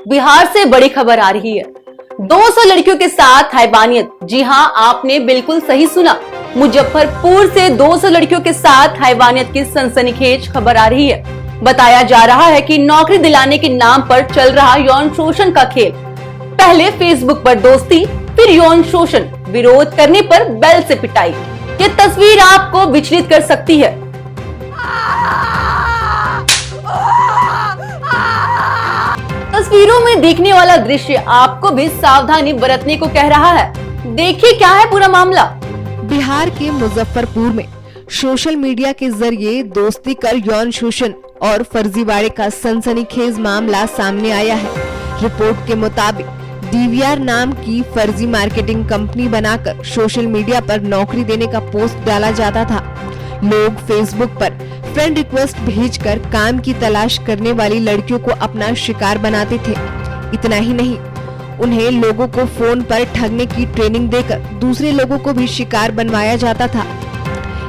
बिहार से बड़ी खबर आ रही है। 200 लड़कियों के साथ हैवानियत। जी हां, आपने बिल्कुल सही सुना। मुजफ्फरपुर से 200 लड़कियों के साथ हैवानियत की सनसनीखेज खबर आ रही है। बताया जा रहा है कि नौकरी दिलाने के नाम पर चल रहा यौन शोषण का खेल। पहले फेसबुक पर दोस्ती, फिर यौन शोषण, विरोध करने पर बेल से पिटाई। ये तस्वीर आपको विचलित कर सकती है। तस्वीरों में देखने वाला दृश्य आपको भी सावधानी बरतने को कह रहा है। देखिए क्या है पूरा मामला। बिहार के मुजफ्फरपुर में सोशल मीडिया के जरिए दोस्ती कर यौन शोषण और फर्जीवाड़े का सनसनीखेज मामला सामने आया है। रिपोर्ट के मुताबिक डीवीआर नाम की फर्जी मार्केटिंग कंपनी बनाकर सोशल मीडिया पर नौकरी देने का पोस्ट डाला जाता था। लोग फेसबुक पर फ्रेंड रिक्वेस्ट भेजकर काम की तलाश करने वाली लड़कियों को अपना शिकार बनाते थे। इतना ही नहीं, उन्हें लोगों को फोन पर ठगने की ट्रेनिंग देकर दूसरे लोगों को भी शिकार बनवाया जाता था।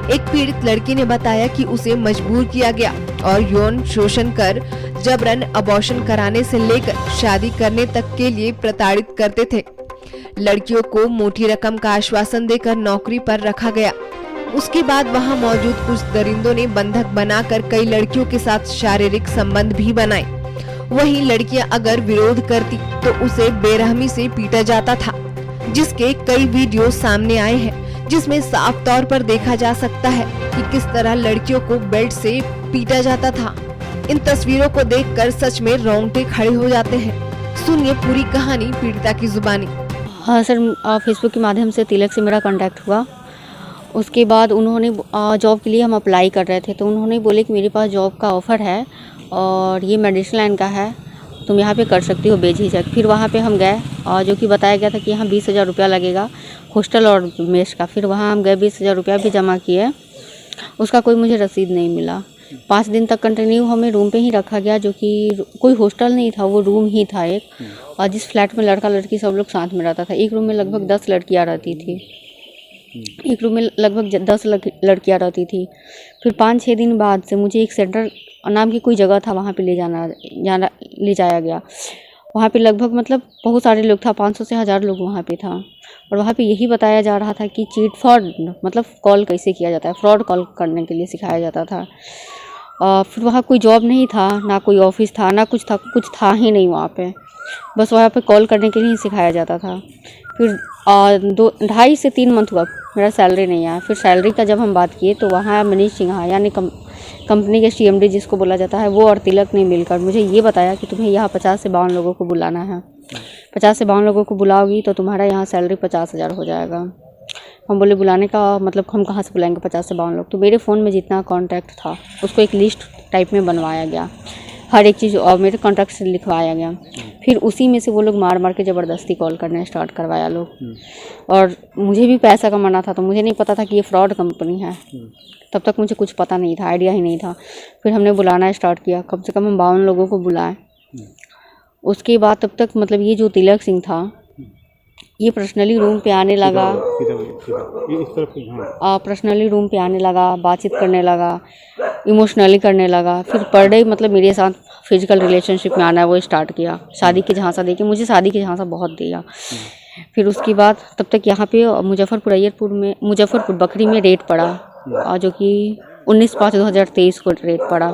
एक पीड़ित लड़की ने बताया कि उसे मजबूर किया गया और यौन शोषण कर जबरन अबॉर्शन कराने से लेकर शादी करने तक के लिए प्रताड़ित करते थे। लड़कियों को मोटी रकम का आश्वासन देकर नौकरी पर रखा गया। उसके बाद वहां मौजूद कुछ दरिंदों ने बंधक बनाकर कई लड़कियों के साथ शारीरिक संबंध भी बनाए। वहीं लड़कियां अगर विरोध करती तो उसे बेरहमी से पीटा जाता था, जिसके कई वीडियो सामने आए हैं, जिसमें साफ तौर पर देखा जा सकता है कि किस तरह लड़कियों को बेल्ट से पीटा जाता था। इन तस्वीरों को देखकर सच में रोंगटे खड़े हो जाते हैं। सुनिए पूरी कहानी पीड़िता की जुबानी। हाँ सर, फेसबुक के माध्यम से तिलक से मेरा कांटेक्ट हुआ। उसके बाद उन्होंने जॉब के लिए हम अप्लाई कर रहे थे, तो उन्होंने बोले कि मेरे पास जॉब का ऑफ़र है और ये मेडिसिन लाइन का है, तुम यहाँ पे कर सकती हो बेझिझक। फिर वहाँ पे हम गए और जो कि बताया गया था कि यहाँ 20,000 रुपया लगेगा हॉस्टल और मेस का। फिर वहाँ हम गए, 20,000 रुपया भी जमा किए, उसका कोई मुझे रसीद नहीं मिला। 5 दिन तक कंटिन्यू हमें रूम पे ही रखा गया, जो कि कोई हॉस्टल नहीं था, वो रूम ही था एक। और जिस फ्लैट में लड़का लड़की सब लोग साथ में रहता था। एक रूम में लगभग 10 लड़कियाँ रहती थी। एक रूम में लगभग 10 लड़कियाँ रहती थी। फिर 5-6 दिन बाद से मुझे एक सेंटर नाम की कोई जगह था, वहाँ पे ले जाया गया। वहाँ पे लगभग मतलब बहुत सारे लोग था, 500 से 1000 लोग वहाँ पे था। और वहाँ पे यही बताया जा रहा था कि चीट फ्रॉड मतलब कॉल कैसे किया जाता है, फ्रॉड कॉल करने के लिए सिखाया जाता था। फिर वहाँ कोई जॉब नहीं था, ना कोई ऑफिस था, ना कुछ था ही नहीं वहाँ पे। बस वहाँ पे कॉल करने के लिए ही सिखाया जाता था। फिर 2.5 से 3 मंथ हुआ, मेरा सैलरी नहीं आया। फिर सैलरी का जब हम बात किए तो वहाँ मनीष सिन्हा यानी कंपनी के CMD जिसको बोला जाता है, वो और तिलक ने मिलकर मुझे ये बताया कि तुम्हें यहाँ 50 से 52 लोगों को बुलाना है। 50 से 52 लोगों को बुलाओगी तो तुम्हारा यहाँ सैलरी 50,000 हो जाएगा। हम बोले बुलाने का मतलब हम कहाँ से बुलाएंगे 50 से 52 लोग। तो मेरे फ़ोन में जितना कॉन्टैक्ट था उसको एक लिस्ट टाइप में बनवाया गया, हर एक चीज़ और मेरे कॉन्टैक्ट से लिखवाया गया। फिर उसी में से वो लोग मार के ज़बरदस्ती कॉल करने स्टार्ट करवाया लोग। और मुझे भी पैसा कमाना था, तो मुझे नहीं पता था कि ये फ्रॉड कंपनी है। तब तक मुझे कुछ पता नहीं था, आइडिया ही नहीं था। फिर हमने बुलाना स्टार्ट किया, कम से कम हम 52 लोगों को बुलाए। उसके बाद तब तक मतलब ये जो तिलक सिंह था, ये पर्सनली रूम पे आने लगा, पर्सनली रूम पे आने लगा, बातचीत करने लगा, इमोशनली करने लगा। फिर पर डे मतलब मेरे साथ फिजिकल रिलेशनशिप में आना वो स्टार्ट किया। शादी की झांसा देके मुझे शादी की झांसा बहुत दिया। फिर उसके बाद तब तक यहाँ पे मुजफ्फरपुर बकरी में रेट पड़ा, जो कि 19/5/2023 को रेट पड़ा।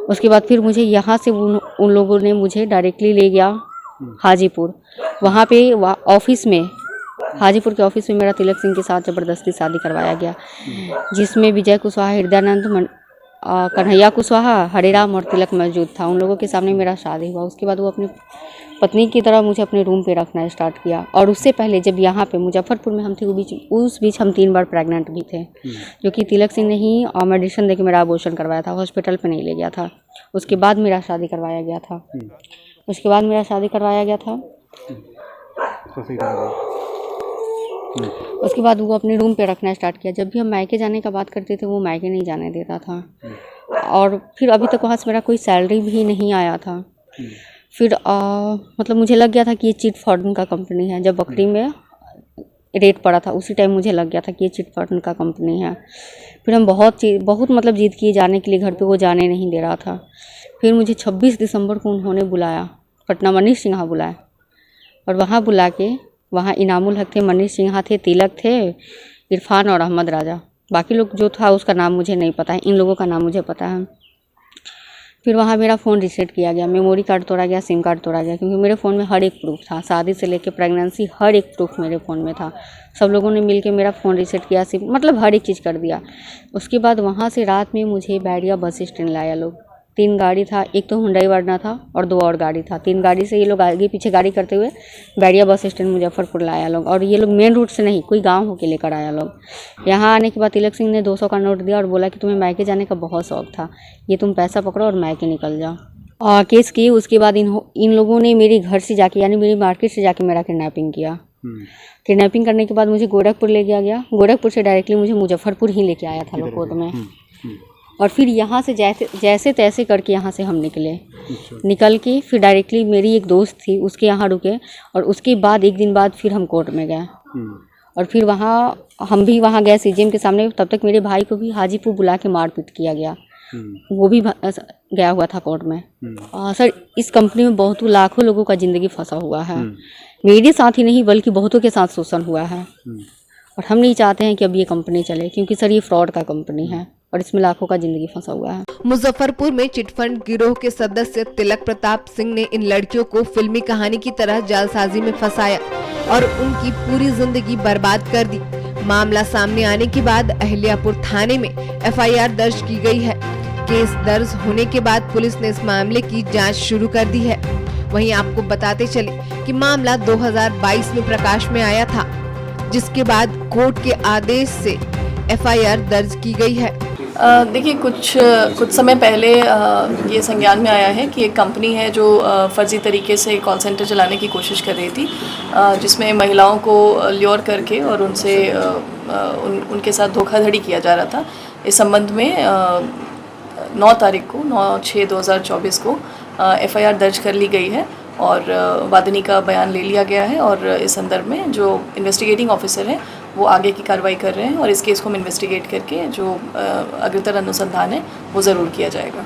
उसके बाद फिर मुझे यहाँ से उन लोगों ने मुझे डायरेक्टली ले गया हाजीपुर। वहाँ पे ऑफिस में, हाजीपुर के ऑफिस में मेरा तिलक सिंह के साथ ज़बरदस्ती शादी करवाया गया, जिसमें विजय कुशवाहा, हृदयानंद, कन्हैया कुशवाहा, हरिराम और तिलक मौजूद था। उन लोगों के सामने मेरा शादी हुआ। उसके बाद वो अपनी पत्नी की तरह मुझे अपने रूम पे रखना स्टार्ट किया। और उससे पहले जब यहाँ पे मुजफ्फरपुर में हम थे, उस बीच हम 3 बार प्रेग्नेंट भी थे, जो कि तिलक सिंह ने ही मेडिसिन देके मेरा अबॉर्शन करवाया था, हॉस्पिटल पे नहीं ले गया था। उसके बाद मेरा शादी करवाया गया था। उसके बाद वो अपने रूम पे रखना स्टार्ट किया। जब भी हम मायके जाने का बात करते थे, वो मायके नहीं जाने देता था। और फिर अभी तक वहाँ से मेरा कोई सैलरी भी नहीं आया था। फिर मतलब मुझे लग गया था कि ये चिट फंड का कंपनी है। जब बकरी में रेट पड़ा था उसी टाइम मुझे लग गया था कि ये चिट फंड का कंपनी है। फिर हम बहुत मतलब जिद किए जाने के लिए घर पे, वो जाने नहीं दे रहा था। फिर मुझे 26 दिसंबर को उन्होंने बुलाया पटना मनीष सिन्हा बुलाए और वहाँ बुला के वहाँ इनामुल हक थे, मनीष सिन्हा थे, तिलक थे, इरफान और अहमद राजा। बाकी लोग जो था उसका नाम मुझे नहीं पता है, इन लोगों का नाम मुझे पता है। फिर वहाँ मेरा फ़ोन रीसेट किया गया, मेमोरी कार्ड तोड़ा गया, सिम कार्ड तोड़ा गया, क्योंकि मेरे फ़ोन में हर एक प्रूफ था, शादी से लेकर प्रेगनेंसी हर एक प्रूफ मेरे फ़ोन में था। सब लोगों ने मिलके मेरा फ़ोन रीसेट किया, सिम मतलब हर एक चीज़ कर दिया। उसके बाद वहाँ से रात में मुझे बैरिया बस स्टैंड लाया लोग। 3 गाड़ी था, एक तो हुंडई वर्ना था और 2 और गाड़ी था। 3 गाड़ी से ये लोग आगे पीछे गाड़ी करते हुए बैरिया बस स्टैंड मुजफ्फरपुर लाया लोग, और ये लोग मेन रूट से नहीं, कोई गांव होके लेकर आया लोग। यहाँ आने के बाद तिलक सिंह ने 200 का नोट दिया और बोला कि तुम्हें मायके जाने का बहुत शौक था, ये तुम पैसा पकड़ो और मायके निकल जाओ। और केस किए। उसके बाद इन लोगों ने मेरे घर से जाके, यानी मेरी मार्केट से जाके मेरा किडनैपिंग किया। किडनैपिंग करने के बाद मुझे गोरखपुर ले गया, गोरखपुर से डायरेक्टली मुझे मुजफ्फरपुर ही लेके आया था लोग कोर्ट में। और फिर यहाँ से जैसे तैसे करके यहाँ से हम निकल के फिर डायरेक्टली मेरी एक दोस्त थी उसके यहाँ रुके, और उसके बाद 1 दिन बाद फिर हम कोर्ट में गए। और फिर हम भी वहाँ गए सीजेएम के सामने। तब तक मेरे भाई को भी हाजीपुर बुला के मारपीट किया गया, वो भी गया हुआ था कोर्ट में। सर, इस कंपनी में बहुत लाखों लोगों का ज़िंदगी फंसा हुआ है। मेरे साथ ही नहीं बल्कि बहुतों के साथ शोषण हुआ है, और हम नहीं चाहते हैं कि अब ये कंपनी चले, क्योंकि सर ये फ्रॉड का कंपनी है और इसमें लाखों का जिंदगी फंसा हुआ है। मुजफ्फरपुर में चिटफंड गिरोह के सदस्य तिलक प्रताप सिंह ने इन लड़कियों को फिल्मी कहानी की तरह जालसाजी में फंसाया और उनकी पूरी जिंदगी बर्बाद कर दी। मामला सामने आने के बाद अहिल्यापुर थाने में एफआईआर दर्ज की गई है। केस दर्ज होने के बाद पुलिस ने इस मामले की जांच शुरू कर दी है। वहीं आपको बताते चले कि मामला 2022 में प्रकाश में आया था, जिसके बाद कोर्ट के आदेश से एफआईआर दर्ज की गई है। देखिए, कुछ समय पहले ये संज्ञान में आया है कि एक कंपनी है जो फर्जी तरीके से कॉल सेंटर चलाने की कोशिश कर रही थी, जिसमें महिलाओं को ल्योर करके और उनसे उनके साथ धोखाधड़ी किया जा रहा था। इस संबंध में 9 तारीख को 9/6/2024 को एफआईआर दर्ज कर ली गई है और वादिनी का बयान ले लिया गया है, और इस संदर्भ में जो इन्वेस्टिगेटिंग ऑफिसर हैं वो आगे की कार्रवाई कर रहे हैं, और इस केस को हम इन्वेस्टिगेट करके जो अग्रतर अनुसंधान है वो ज़रूर किया जाएगा।